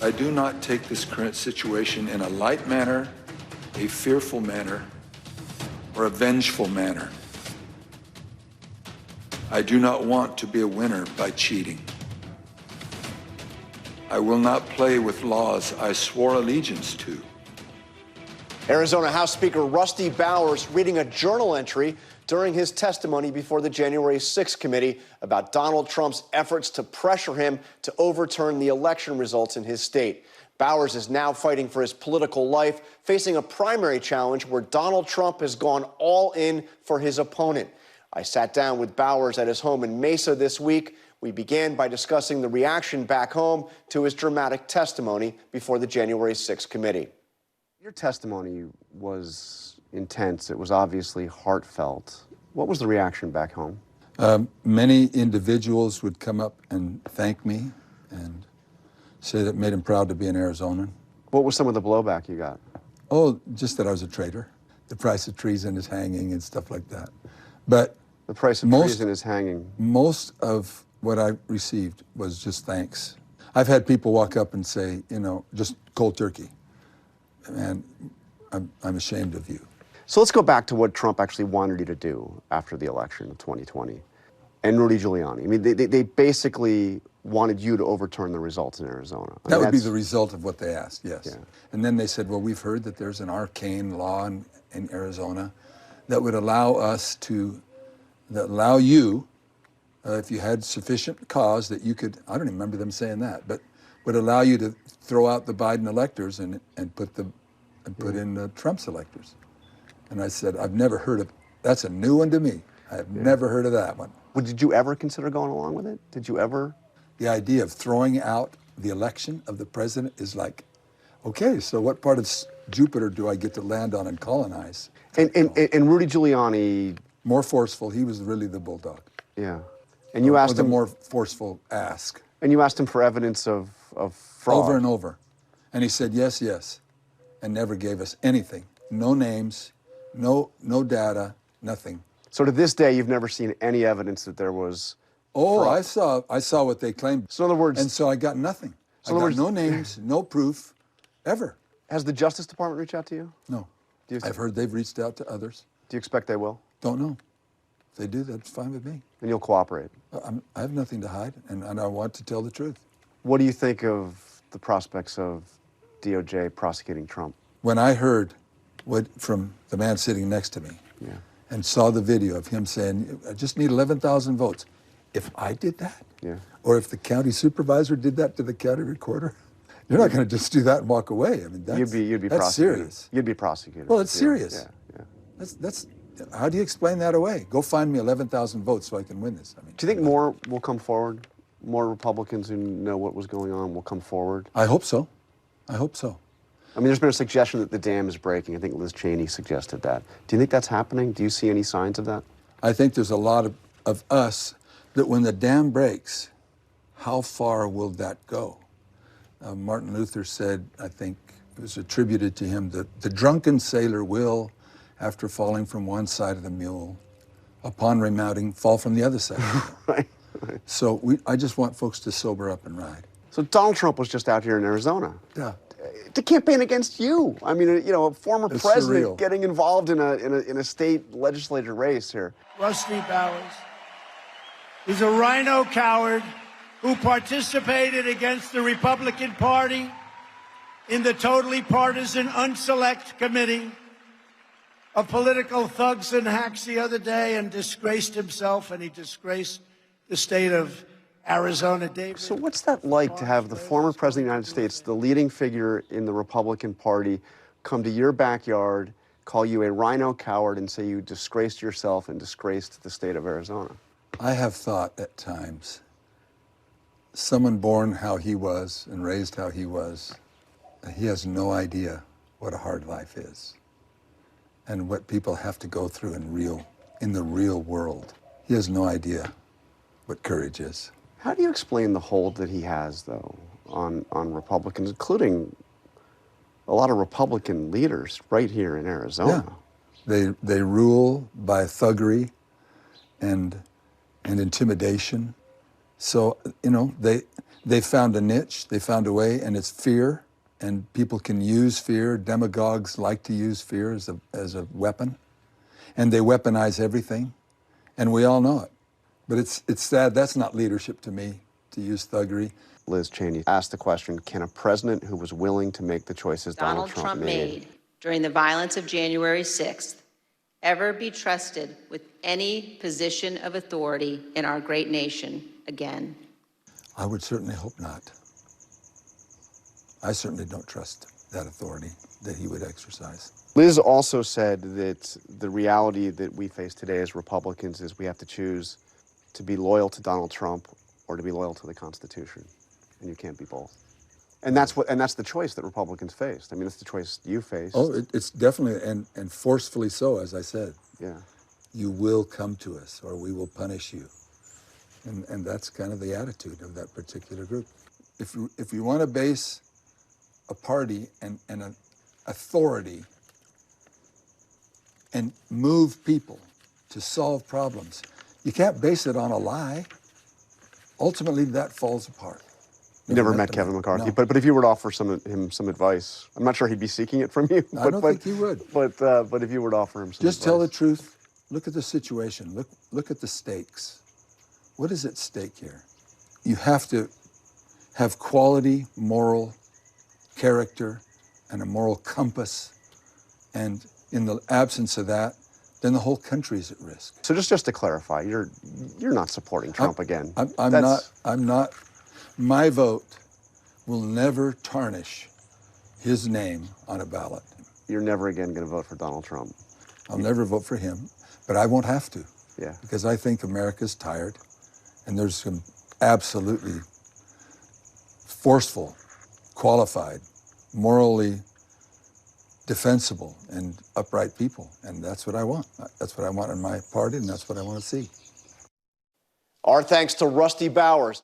I do not take this current situation in a light manner, a fearful manner, or a vengeful manner. I do not want to be a winner by cheating. I will not play with laws I swore allegiance to. Arizona House Speaker Rusty Bowers reading a journal entry during his testimony before the January 6th committee about Donald Trump's efforts to pressure him to overturn the election results in his state. Bowers is now fighting for his political life, facing a primary challenge where Donald Trump has gone all in for his opponent. I sat down with Bowers at his home in Mesa this week. We began by discussing the reaction back home to his dramatic testimony before the January 6th committee. Your testimony was intense. It was obviously heartfelt. What was the reaction back home? Many individuals would come up and thank me and say that it made him proud to be an Arizonan. What was some of the blowback you got? Oh, just that I was a traitor. The price of treason is hanging and stuff like that. But the price of treason is hanging. Most of what I received was just thanks. I've had people walk up and say, you know, just cold turkey. And I'm ashamed of you. So let's go back to what Trump actually wanted you to do after the election of 2020 and Rudy Giuliani. I mean, they basically wanted you to overturn the results in Arizona. I that mean, would be the result of what they asked, yes. Yeah. And then they said, well, we've heard that there's an arcane law in Arizona that would allow us to, allow you, if you had sufficient cause that you could, I don't even remember them saying that, but would allow you to throw out the Biden electors and put in Trump's electors. And I said, I've never heard of, that's a new one to me. I have never heard of that one. Well, did you ever consider going along with it? Did you ever? The idea of throwing out the election of the president is like, okay, so what part of Jupiter do I get to land on and colonize? And Rudy Giuliani... More forceful, he was really the bulldog. Yeah. And you asked him... more forceful ask. And you asked him for evidence of fraud. Over and over. And he said, yes, yes, and never gave us anything. No names, no data, nothing. So to this day, you've never seen any evidence that there was fraud? I saw what they claimed. So in other words... And so I got nothing. So I got no names, no proof, ever. Has the Justice Department reached out to you? No. I've heard they've reached out to others. Do you expect they will? Don't know. If they do, that's fine with me. And you'll cooperate? I have nothing to hide, and I want to tell the truth. What do you think of the prospects of DOJ prosecuting Trump? When I heard from the man sitting next to me and saw the video of him saying, I just need 11,000 votes. If I did that, or if the county supervisor did that to the county recorder, you're not going to just do that and walk away. I mean, that's serious. You'd be prosecuted. Well, it's serious. That's how do you explain that away? Go find me 11,000 votes so I can win this. I mean, do you think more will come forward? More Republicans who know what was going on will come forward? I hope so. I hope so. I mean, there's been a suggestion that the dam is breaking. I think Liz Cheney suggested that. Do you think that's happening? Do you see any signs of that? I think there's a lot of us that when the dam breaks, how far will that go? Martin Luther said, I think it was attributed to him, that the drunken sailor will, after falling from one side of the mule, upon remounting, fall from the other side. Right. So I just want folks to sober up and ride. So Donald Trump was just out here in Arizona. Yeah. To campaign against you. I mean, you know, a former president surreal. Getting involved in a state legislature race here. Rusty Bowers is a rhino coward who participated against the Republican Party in the totally partisan unselect committee of political thugs and hacks the other day and disgraced himself, and he disgraced the state of Arizona. David. So what's that like to have the former president of the United States, the leading figure in the Republican Party, come to your backyard, call you a rhino coward, and say you disgraced yourself and disgraced the state of Arizona? I have thought at times, someone born how he was and raised how he was, he has no idea what a hard life is and what people have to go through in the real world. He has no idea what courage is. How do you explain the hold that he has, though, on Republicans, including a lot of Republican leaders right here in Arizona? Yeah. They rule by thuggery and intimidation So, they found a niche, they found a way, and it's fear, and people can use fear. Demagogues like to use fear as a weapon, and they weaponize everything, and we all know it. But it's sad. That's not leadership to me, to use thuggery. Liz Cheney asked the question, can a president who was willing to make the choices Donald Trump made during the violence of January 6th ever be trusted with any position of authority in our great nation again? I would certainly hope not. I certainly don't trust that authority that he would exercise. Liz also said that the reality that we face today as Republicans is we have to choose to be loyal to Donald Trump or to be loyal to the Constitution, and you can't be both. And that's the choice that Republicans faced. I mean, it's the choice you faced. Oh, it's definitely, and forcefully so, as I said. Yeah. You will come to us, or we will punish you. And that's kind of the attitude of that particular group. If you want to base a party and an authority and move people to solve problems, you can't base it on a lie. Ultimately, that falls apart. You never met Kevin McCarthy, no. but if you were to offer him some advice, I'm not sure he'd be seeking it from you. I don't think he would. But if you were to offer him some Just advice. tell the truth. Look at the situation. Look at the stakes. What is at stake here? You have to have quality, moral character, and a moral compass. And in the absence of that, then the whole country is at risk. So just to clarify, you're not supporting Trump again. I'm not. My vote will never tarnish his name on a ballot. You're never again going to vote for Donald Trump. I'll never vote for him, but I won't have to. Yeah. Because I think America's tired, and there's some absolutely forceful, qualified, morally defensible, and upright people, and that's what I want. That's what I want in my party, and that's what I want to see. Our thanks to Rusty Bowers.